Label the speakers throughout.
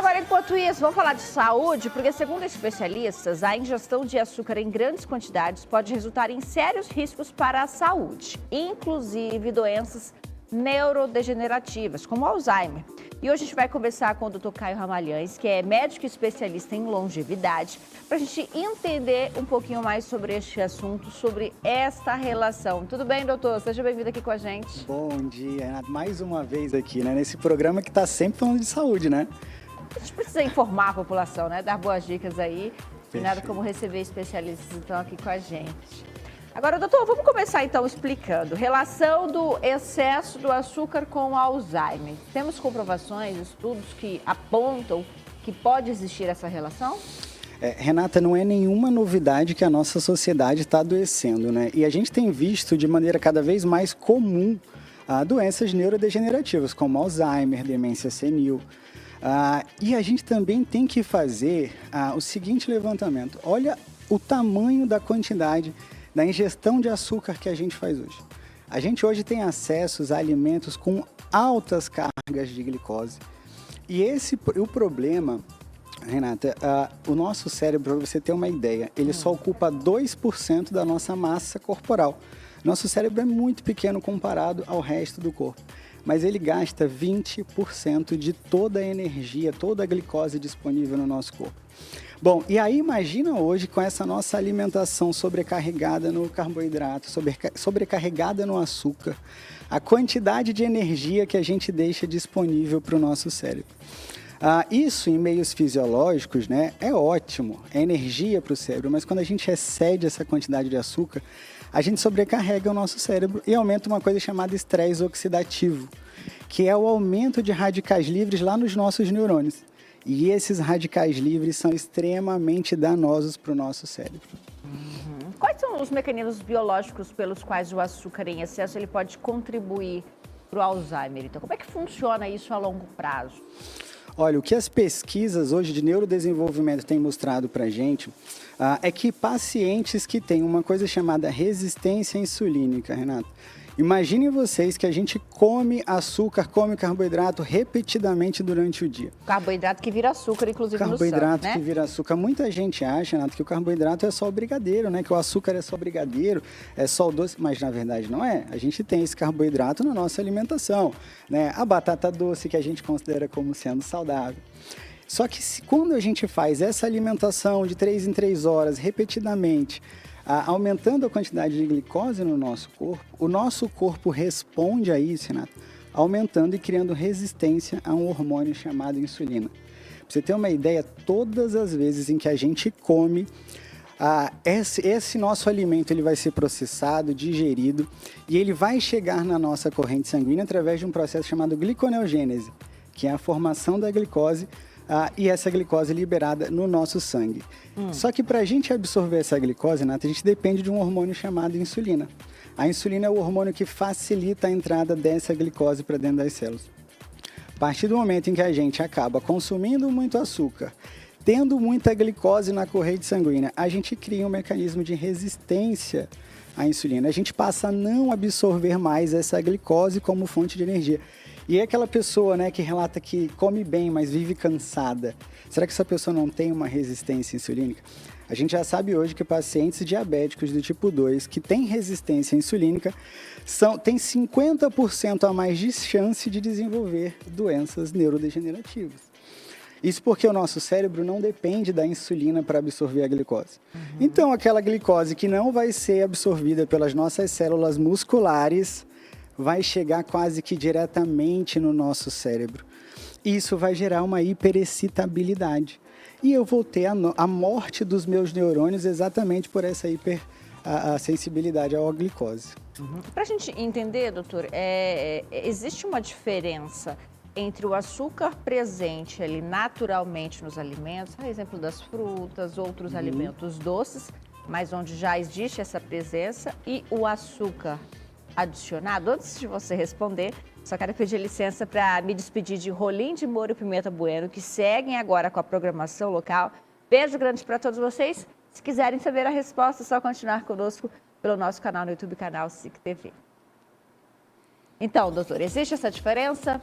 Speaker 1: Agora, enquanto isso, vamos falar de saúde, porque segundo especialistas, a ingestão de açúcar em grandes quantidades pode resultar em sérios riscos para a saúde, inclusive doenças neurodegenerativas, como Alzheimer. E hoje a gente vai conversar com o Dr. Caio Ramalhães, que é médico especialista em longevidade, para a gente entender um pouquinho mais sobre este assunto, sobre esta relação. Tudo bem, doutor? Seja bem-vindo aqui com a gente.
Speaker 2: Bom dia, Renato. Mais uma vez aqui, né? Nesse programa que está sempre falando de saúde, né?
Speaker 1: A gente precisa informar a população, né? Dar boas dicas aí. E nada como receber especialistas, então, aqui com a gente. Agora, doutor, vamos começar, então, explicando. Relação do excesso do açúcar com o Alzheimer. Temos comprovações, estudos que apontam que pode existir essa relação?
Speaker 2: Renata, não é nenhuma novidade que a nossa sociedade está adoecendo, né? E a gente tem visto de maneira cada vez mais comum doenças neurodegenerativas, como Alzheimer, demência senil. E a gente também tem que fazer o seguinte levantamento. Olha o tamanho da quantidade da ingestão de açúcar que a gente faz hoje. A gente hoje tem acesso a alimentos com altas cargas de glicose. E o problema, Renata, o nosso cérebro, para você ter uma ideia, ele só ocupa 2% da nossa massa corporal. Nosso cérebro é muito pequeno comparado ao resto do corpo, mas ele gasta 20% de toda a energia, toda a glicose disponível no nosso corpo. Bom, e aí imagina hoje com essa nossa alimentação sobrecarregada no carboidrato, sobrecarregada no açúcar, a quantidade de energia que a gente deixa disponível para o nosso cérebro. Isso em meios fisiológicos, né, é ótimo, é energia para o cérebro, mas quando a gente excede essa quantidade de açúcar, a gente sobrecarrega o nosso cérebro e aumenta uma coisa chamada estresse oxidativo, que é o aumento de radicais livres lá nos nossos neurônios. E esses radicais livres são extremamente danosos para o nosso cérebro.
Speaker 1: Quais são os mecanismos biológicos pelos quais o açúcar em excesso ele pode contribuir para o Alzheimer? Então, como é que funciona isso a longo prazo?
Speaker 2: Olha, o que as pesquisas hoje de neurodesenvolvimento têm mostrado para a gente é que pacientes que têm uma coisa chamada resistência insulínica, Renato, imaginem vocês que a gente come açúcar, come carboidrato repetidamente durante o dia.
Speaker 1: Carboidrato que vira açúcar, inclusive no sangue, né?
Speaker 2: Carboidrato que vira açúcar. Muita gente acha, Renato, que o carboidrato é só o brigadeiro, né? Que o açúcar é só o brigadeiro, é só o doce, mas na verdade não é. A gente tem esse carboidrato na nossa alimentação, né? A batata doce que a gente considera como sendo saudável. Só que quando a gente faz essa alimentação de 3 em 3 horas, repetidamente, aumentando a quantidade de glicose no nosso corpo, o nosso corpo responde a isso, Renato, aumentando e criando resistência a um hormônio chamado insulina. Para você ter uma ideia, todas as vezes em que a gente come, esse nosso alimento ele vai ser processado, digerido, e ele vai chegar na nossa corrente sanguínea através de um processo chamado gliconeogênese, que é a formação da glicose, e essa glicose liberada no nosso sangue. Só que para a gente absorver essa glicose, Renata, a gente depende de um hormônio chamado insulina. A insulina é o hormônio que facilita a entrada dessa glicose para dentro das células. A partir do momento em que a gente acaba consumindo muito açúcar, tendo muita glicose na corrente sanguínea, a gente cria um mecanismo de resistência à insulina. A gente passa a não absorver mais essa glicose como fonte de energia. E é aquela pessoa, né, que relata que come bem, mas vive cansada. Será que essa pessoa não tem uma resistência insulínica? A gente já sabe hoje que pacientes diabéticos do tipo 2 que têm resistência insulínica têm 50% a mais de chance de desenvolver doenças neurodegenerativas. Isso porque o nosso cérebro não depende da insulina para absorver a glicose. Então, aquela glicose que não vai ser absorvida pelas nossas células musculares vai chegar quase que diretamente no nosso cérebro. Isso vai gerar uma hiperexcitabilidade. E eu vou ter a morte dos meus neurônios exatamente por essa hipersensibilidade à glicose.
Speaker 1: Para a gente entender, doutor, existe uma diferença entre o açúcar presente ali naturalmente nos alimentos, a exemplo das frutas, outros alimentos doces, mas onde já existe essa presença, e o açúcar adicionado? Antes de você responder, só quero pedir licença para me despedir de Rolim de Moura e Pimenta Bueno, que seguem agora com a programação local. Beijo grande para todos vocês. Se quiserem saber a resposta, é só continuar conosco pelo nosso canal no YouTube, canal SIC TV. Então, doutor, existe essa diferença?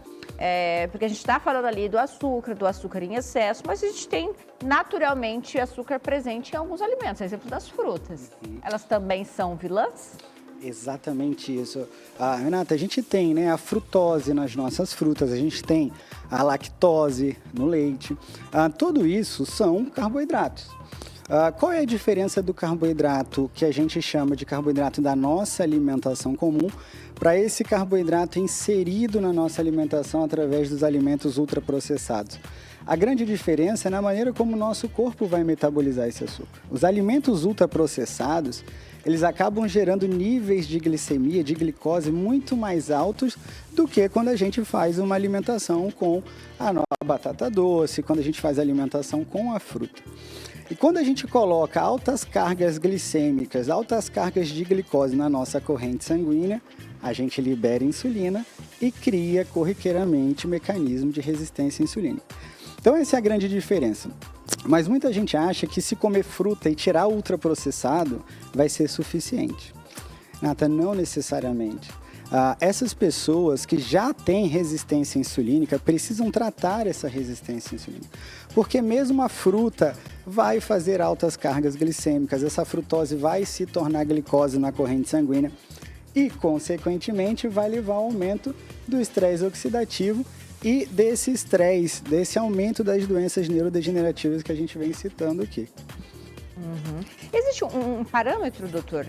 Speaker 1: Porque a gente está falando ali do açúcar em excesso, mas a gente tem naturalmente açúcar presente em alguns alimentos, exemplo das frutas. Elas também são vilãs?
Speaker 2: Exatamente isso. Renata, a gente tem, né, a frutose nas nossas frutas, a gente tem a lactose no leite. Tudo isso são carboidratos. Qual é a diferença do carboidrato que a gente chama de carboidrato da nossa alimentação comum para esse carboidrato inserido na nossa alimentação através dos alimentos ultraprocessados? A grande diferença é na maneira como o nosso corpo vai metabolizar esse açúcar. Os alimentos ultraprocessados, eles acabam gerando níveis de glicemia, de glicose muito mais altos do que quando a gente faz uma alimentação com a nossa batata doce, quando a gente faz alimentação com a fruta. E quando a gente coloca altas cargas glicêmicas, altas cargas de glicose na nossa corrente sanguínea, a gente libera insulina e cria corriqueiramente mecanismo de resistência insulínica. Então essa é a grande diferença. Mas muita gente acha que se comer fruta e tirar o ultraprocessado vai ser suficiente. Nata, não necessariamente. Essas pessoas que já têm resistência insulínica precisam tratar essa resistência insulínica. Porque mesmo a fruta vai fazer altas cargas glicêmicas, essa frutose vai se tornar glicose na corrente sanguínea e, consequentemente, vai levar ao aumento do estresse oxidativo e desse estresse, desse aumento das doenças neurodegenerativas que a gente vem citando aqui.
Speaker 1: Existe um parâmetro, doutor,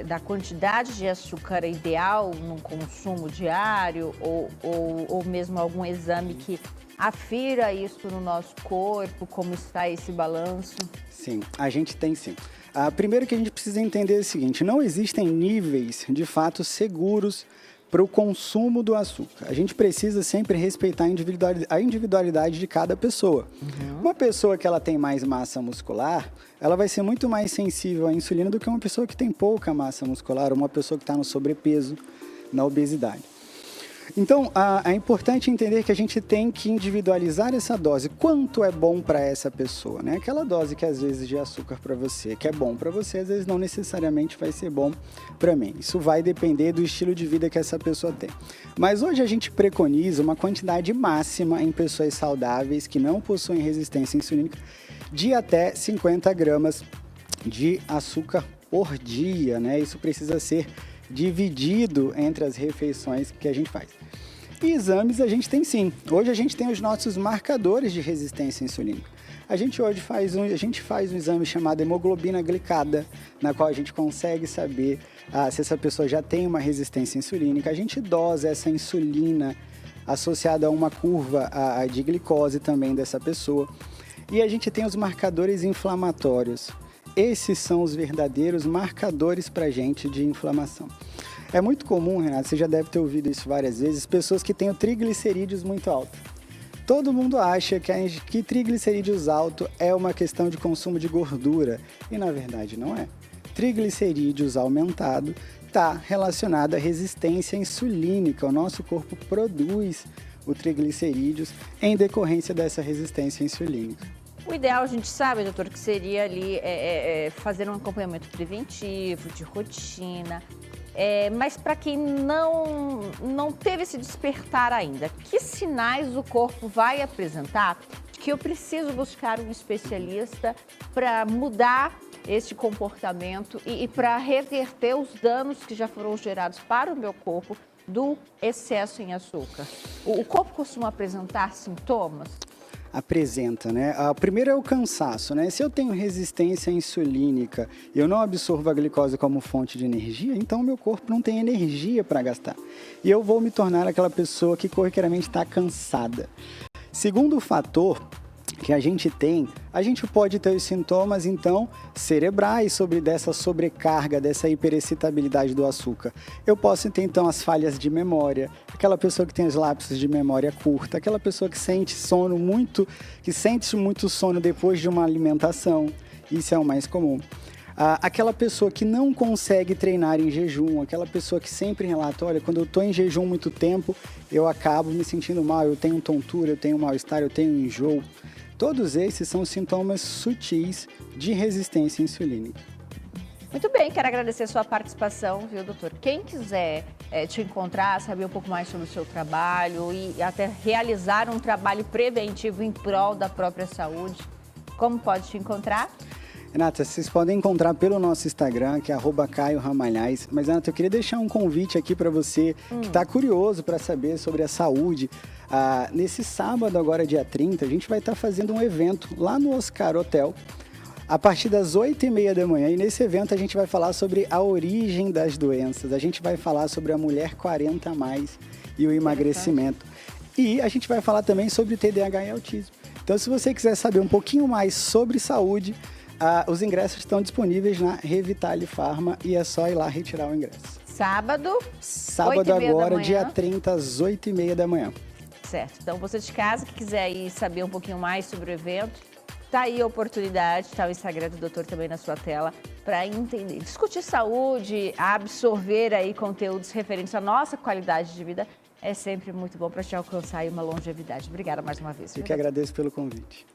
Speaker 1: da quantidade de açúcar ideal no consumo diário ou mesmo algum exame que afira isso no nosso corpo, como está esse balanço?
Speaker 2: Sim, a gente tem sim. Primeiro que a gente precisa entender é o seguinte, não existem níveis de fato seguros para o consumo do açúcar. A gente precisa sempre respeitar a individualidade de cada pessoa. Uma pessoa que ela tem mais massa muscular, ela vai ser muito mais sensível à insulina do que uma pessoa que tem pouca massa muscular, ou uma pessoa que está no sobrepeso, na obesidade. Então, é importante entender que a gente tem que individualizar essa dose. Quanto é bom para essa pessoa, né? Aquela dose que às vezes de açúcar para você, que é bom para você, às vezes não necessariamente vai ser bom para mim. Isso vai depender do estilo de vida que essa pessoa tem. Mas hoje a gente preconiza uma quantidade máxima em pessoas saudáveis que não possuem resistência insulínica de até 50 gramas de açúcar por dia, né? Isso precisa ser dividido entre as refeições que a gente faz. E exames a gente tem sim. Hoje a gente tem os nossos marcadores de resistência insulínica. A gente hoje faz um exame chamado hemoglobina glicada, na qual a gente consegue saber se essa pessoa já tem uma resistência insulínica. A gente dosa essa insulina associada a uma curva de glicose também dessa pessoa. E a gente tem os marcadores inflamatórios. Esses são os verdadeiros marcadores para a gente de inflamação. É muito comum, Renato, você já deve ter ouvido isso várias vezes, pessoas que têm o triglicerídeos muito alto. Todo mundo acha que triglicerídeos alto é uma questão de consumo de gordura, e na verdade não é. Triglicerídeos aumentado está relacionado à resistência insulínica. O nosso corpo produz o triglicerídeos em decorrência dessa resistência insulínica.
Speaker 1: O ideal, a gente sabe, doutor, que seria ali fazer um acompanhamento preventivo, de rotina. Mas para quem não teve esse despertar ainda, que sinais o corpo vai apresentar que eu preciso buscar um especialista para mudar este comportamento e para reverter os danos que já foram gerados para o meu corpo do excesso em açúcar? O corpo costuma apresentar sintomas?
Speaker 2: Apresenta, né? O primeiro é o cansaço, né? Se eu tenho resistência insulínica e eu não absorvo a glicose como fonte de energia, então meu corpo não tem energia para gastar. E eu vou me tornar aquela pessoa que corriqueiramente está cansada. Segundo fator que a gente pode ter os sintomas, então, cerebrais dessa sobrecarga, dessa hiperexcitabilidade do açúcar. Eu posso ter, então, as falhas de memória, aquela pessoa que tem os lapsos de memória curta, aquela pessoa que sente muito sono depois de uma alimentação, isso é o mais comum. Aquela pessoa que não consegue treinar em jejum, aquela pessoa que sempre relata, olha, quando eu estou em jejum muito tempo, eu acabo me sentindo mal, eu tenho tontura, eu tenho mal-estar, eu tenho enjoo. Todos esses são sintomas sutis de resistência insulínica.
Speaker 1: Muito bem, quero agradecer a sua participação, viu, doutor? Quem quiser te encontrar, saber um pouco mais sobre o seu trabalho e até realizar um trabalho preventivo em prol da própria saúde, como pode te encontrar?
Speaker 2: Renata, vocês podem encontrar pelo nosso Instagram, que é @caioramalhais. Mas, Renata, eu queria deixar um convite aqui para você que está curioso para saber sobre a saúde. Nesse sábado, agora dia 30, a gente vai estar fazendo um evento lá no Oscar Hotel, a partir das 8h30 da manhã. E nesse evento a gente vai falar sobre a origem das doenças. A gente vai falar sobre a mulher 40 a mais e o emagrecimento. E a gente vai falar também sobre TDAH e autismo. Então, se você quiser saber um pouquinho mais sobre saúde, os ingressos estão disponíveis na Revitale Pharma e é só ir lá retirar o ingresso.
Speaker 1: Sábado
Speaker 2: 8h30 agora, dia 30, às 8h30 da manhã.
Speaker 1: Certo. Então, você de casa que quiser ir saber um pouquinho mais sobre o evento, tá aí a oportunidade, tá o Instagram do doutor também na sua tela, para entender, discutir saúde, absorver aí conteúdos referentes à nossa qualidade de vida. É sempre muito bom para te alcançar aí uma longevidade. Obrigada mais uma vez.
Speaker 2: Eu que agradeço pelo convite.